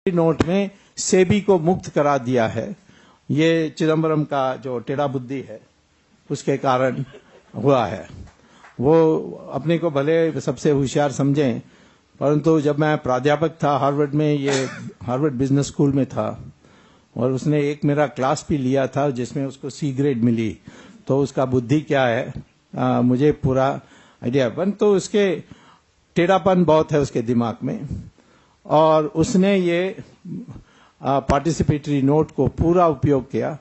Note में सेबी को मुक्त करा दिया है। ये चिदम्बरम का जो टेढ़ा बुद्धि है उसके कारण हुआ है। वो अपने को भले सबसे होशियार समझें, परंतु जब मैं प्राध्यापक था हार्वर्ड में, ये हार्वर्ड बिजनेस स्कूल में था, और उसने एक मेरा क्लास भी लिया था जिसमें उसको सी ग्रेड मिली, तो उसका बुद्धि क्या है मुझे पूरा आइडिया, परंतु उसके टेढ़ापन बहुत है उसके दिमाग में। और उसने ये पार्टिसिपेटरी नोट को पूरा उपयोग किया,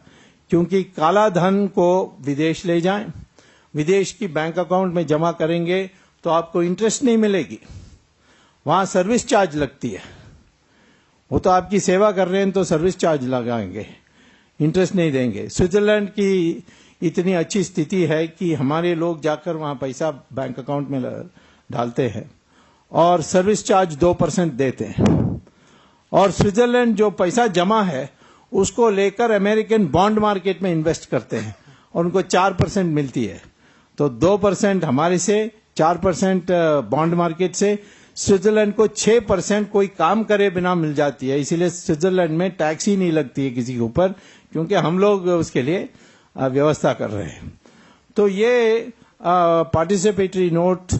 क्योंकि काला धन को विदेश ले जाएं, विदेश की बैंक अकाउंट में जमा करेंगे तो आपको इंटरेस्ट नहीं मिलेगी, वहां सर्विस चार्ज लगती है। वो तो आपकी सेवा कर रहे हैं तो सर्विस चार्ज लगाएंगे, इंटरेस्ट नहीं देंगे। स्विट्जरलैंड की इतनी अच्छी स्थिति है कि हमारे लोग जाकर वहां पैसा बैंक अकाउंट में डालते हैं और सर्विस चार्ज 2% देते हैं, और स्विट्जरलैंड जो पैसा जमा है उसको लेकर अमेरिकन बॉन्ड मार्केट में इन्वेस्ट करते हैं और उनको 4% मिलती है। तो 2% हमारे से, 4% बॉन्ड मार्केट से, स्विट्जरलैंड को 6% कोई काम करे बिना मिल जाती है। इसीलिए स्विट्जरलैंड में टैक्स ही नहीं लगती है किसी के ऊपर, क्योंकि हम लोग उसके लिए व्यवस्था कर रहे हैं। तो ये पार्टिसिपेटरी नोट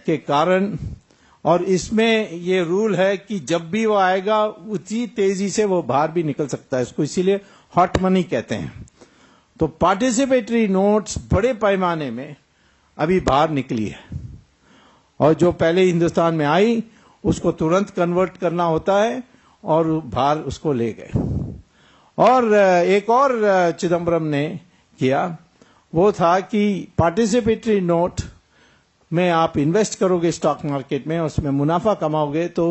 के कारण, और इसमें ये रूल है कि जब भी वो आएगा उतनी तेजी से वो बाहर भी निकल सकता है, इसको इसीलिए हॉट मनी कहते हैं। तो पार्टिसिपेटरी नोट्स बड़े पैमाने में अभी बाहर निकली है, और जो पहले हिंदुस्तान में आई उसको तुरंत कन्वर्ट करना होता है और बाहर उसको ले गए। और एक और चिदम्बरम ने किया, वो था कि पार्टिसिपेटरी नोट में आप इन्वेस्ट करोगे स्टॉक मार्केट में, उसमें मुनाफा कमाओगे तो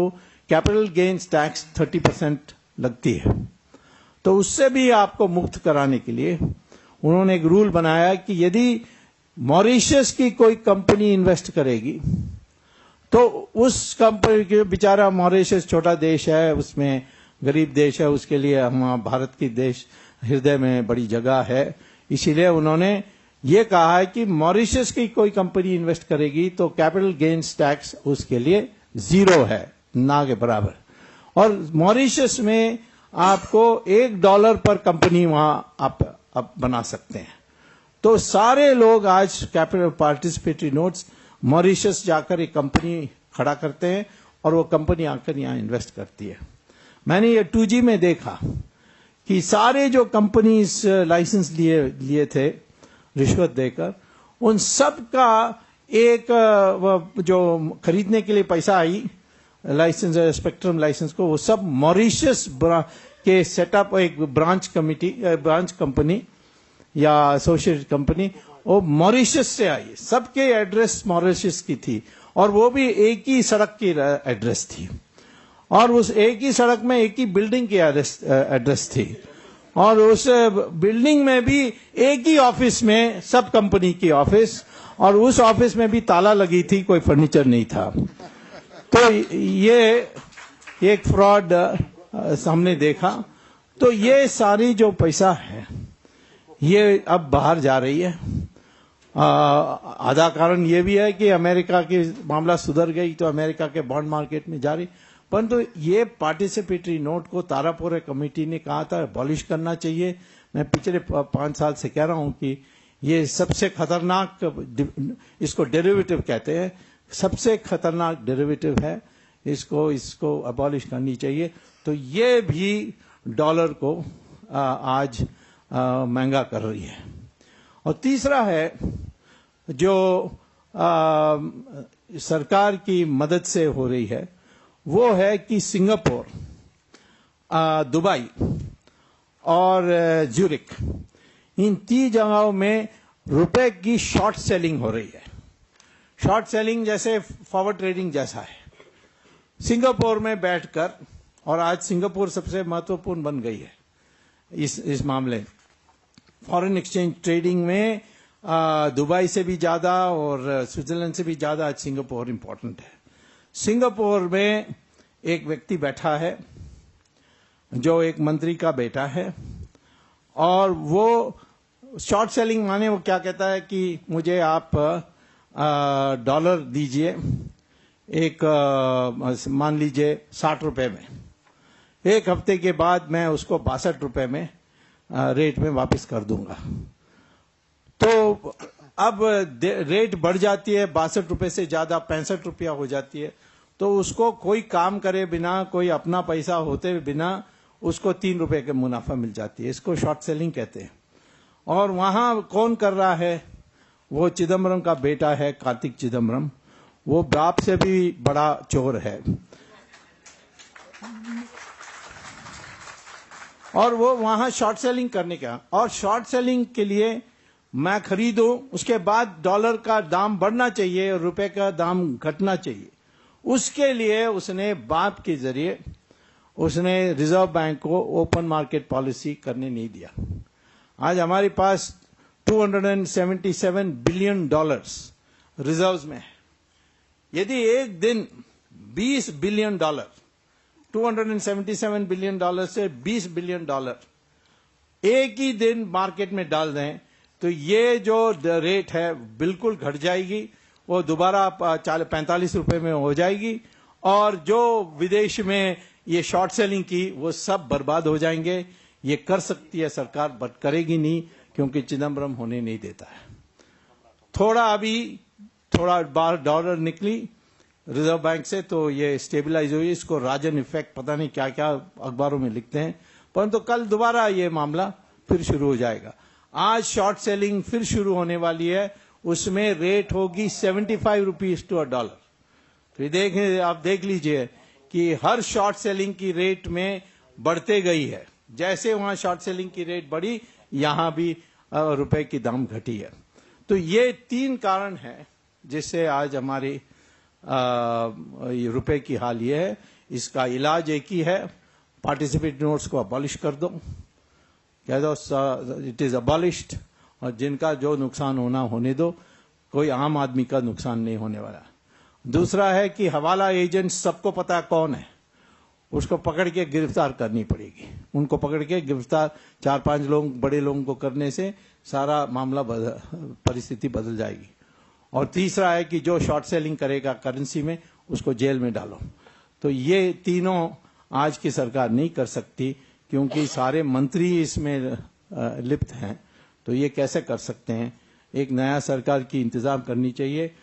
कैपिटल गेन्स टैक्स 30% लगती है। तो उससे भी आपको मुक्त कराने के लिए उन्होंने एक रूल बनाया कि यदि मॉरिशस की कोई कंपनी इन्वेस्ट करेगी तो उस कंपनी के, बेचारा मॉरिशस छोटा देश है, उसमें गरीब देश है, उसके लिए हम भारत की देश हृदय में बड़ी जगह है, इसीलिए उन्होंने ये कहा है कि मॉरिशस की कोई कंपनी इन्वेस्ट करेगी तो कैपिटल गेन्स टैक्स उसके लिए 0 है, ना के बराबर। और मॉरिशस में आपको $1 पर कंपनी वहां आप बना सकते हैं। तो सारे लोग आज कैपिटल पार्टिसिपेटरी नोट्स मॉरिशस जाकर एक कंपनी खड़ा करते हैं और वो कंपनी आकर यहां इन्वेस्ट करती है। मैंने ये 2G में देखा कि सारे जो कंपनीज लाइसेंस लिए थे रिश्वत देकर, उन सब का एक जो खरीदने के लिए पैसा आई लाइसेंस, स्पेक्ट्रम लाइसेंस को, वो सब मॉरिशस के सेटअप, एक ब्रांच कंपनी या एसोसिएटेड कंपनी, वो मॉरिशस से आई। सबके एड्रेस मॉरिशस की थी, और वो भी एक ही सड़क की एड्रेस थी, और उस एक ही सड़क में एक ही बिल्डिंग की एड्रेस थी, और उस बिल्डिंग में भी एक ही ऑफिस में सब कंपनी की ऑफिस, और उस ऑफिस में भी ताला लगी थी, कोई फर्नीचर नहीं था। तो ये एक फ्रॉड हमने देखा। तो ये सारी जो पैसा है ये अब बाहर जा रही है। आधा कारण ये भी है कि अमेरिका की मामला सुधर गई तो अमेरिका के बॉन्ड मार्केट में जा रही, परंतु ये पार्टिसिपेटरी नोट को तारापुर कमेटी ने कहा था अबॉलिश करना चाहिए। मैं पिछले 5 साल से कह रहा हूं कि ये सबसे खतरनाक, इसको डेरिवेटिव कहते हैं, सबसे खतरनाक डेरिवेटिव है, इसको अबॉलिश करनी चाहिए। तो ये भी डॉलर को आज महंगा कर रही है। और तीसरा है जो सरकार की मदद से हो रही है, वो है कि सिंगापुर, दुबई और ज्यूरिक, इन 3 जगहों में रुपए की शॉर्ट सेलिंग हो रही है। शॉर्ट सेलिंग जैसे फॉरवर्ड ट्रेडिंग जैसा है। सिंगापुर में बैठकर, और आज सिंगापुर सबसे महत्वपूर्ण बन गई है इस मामले, फॉरेन एक्सचेंज ट्रेडिंग में दुबई से भी ज्यादा और स्विट्जरलैंड से भी ज्यादा आज सिंगापुर इंपॉर्टेंट है। सिंगापुर में एक व्यक्ति बैठा है जो एक मंत्री का बेटा है, और वो शॉर्ट सेलिंग माने वो क्या कहता है कि मुझे आप डॉलर दीजिए, एक मान लीजिए 60 रुपए में, 1 हफ्ते के बाद मैं उसको 62 रुपए में रेट में वापस कर दूंगा। तो अब रेट बढ़ जाती है, 62 रुपए से ज्यादा 65 रुपया हो जाती है, तो उसको कोई काम करे बिना, कोई अपना पैसा होते बिना उसको 3 रुपए के मुनाफा मिल जाती है। इसको शॉर्ट सेलिंग कहते हैं। और वहां कौन कर रहा है? वो चिदम्बरम का बेटा है, कार्तिक चिदम्बरम। वो बाप से भी बड़ा चोर है। और वो वहां शॉर्ट सेलिंग करने का, और शॉर्ट सेलिंग के लिए मैं खरीदूं, उसके बाद डॉलर का दाम बढ़ना चाहिए और रुपए का दाम घटना चाहिए। उसके लिए उसने बाप के जरिए उसने रिजर्व बैंक को ओपन मार्केट पॉलिसी करने नहीं दिया। आज हमारे पास 277 बिलियन डॉलर्स रिजर्व्स में है। यदि एक दिन 20 बिलियन डॉलर, 277 बिलियन डॉलर से 20 बिलियन डॉलर एक ही दिन मार्केट में डाल दें, तो ये जो रेट है बिल्कुल घट जाएगी। वो दोबारा 45 रुपए में हो जाएगी, और जो विदेश में ये शॉर्ट सेलिंग की वो सब बर्बाद हो जाएंगे। ये कर सकती है सरकार, बट करेगी नहीं, क्योंकि चिदम्बरम होने नहीं देता है। थोड़ा बार डॉलर निकली रिजर्व बैंक से तो ये स्टेबलाइज हुई। इसको राजन इफेक्ट पता नहीं क्या क्या अखबारों में लिखते हैं, परंतु कल दोबारा ये मामला फिर शुरू हो जाएगा। आज शॉर्ट सेलिंग फिर शुरू होने वाली है, उसमें रेट होगी 75 रुपीज टू $1। तो आप देख लीजिए कि हर शॉर्ट सेलिंग की रेट में बढ़ते गई है। जैसे वहां शॉर्ट सेलिंग की रेट बढ़ी, यहां भी रुपए की दाम घटी है। तो ये 3 कारण है जिससे आज हमारी रुपए की हाल ये है। इसका इलाज एक ही है, पार्टिसिपेटरी नोट्स को अबॉलिश कर दो, कह दो इट इज अबॉलिश्ड, और जिनका जो नुकसान होना होने दो, कोई आम आदमी का नुकसान नहीं होने वाला। दूसरा है कि हवाला एजेंट सबको पता है कौन है, उसको पकड़ के गिरफ्तार करनी पड़ेगी। उनको पकड़ के गिरफ्तार 4-5 लोग बड़े लोगों को करने से सारा मामला परिस्थिति बदल जाएगी। और तीसरा है कि जो शॉर्ट सेलिंग करेगा करेंसी में, उसको जेल में डालो। तो ये तीनों आज की सरकार नहीं कर सकती, क्योंकि सारे मंत्री इसमें लिप्त हैं। तो ये कैसे कर सकते हैं? एक नया सरकार की इंतजाम करनी चाहिए।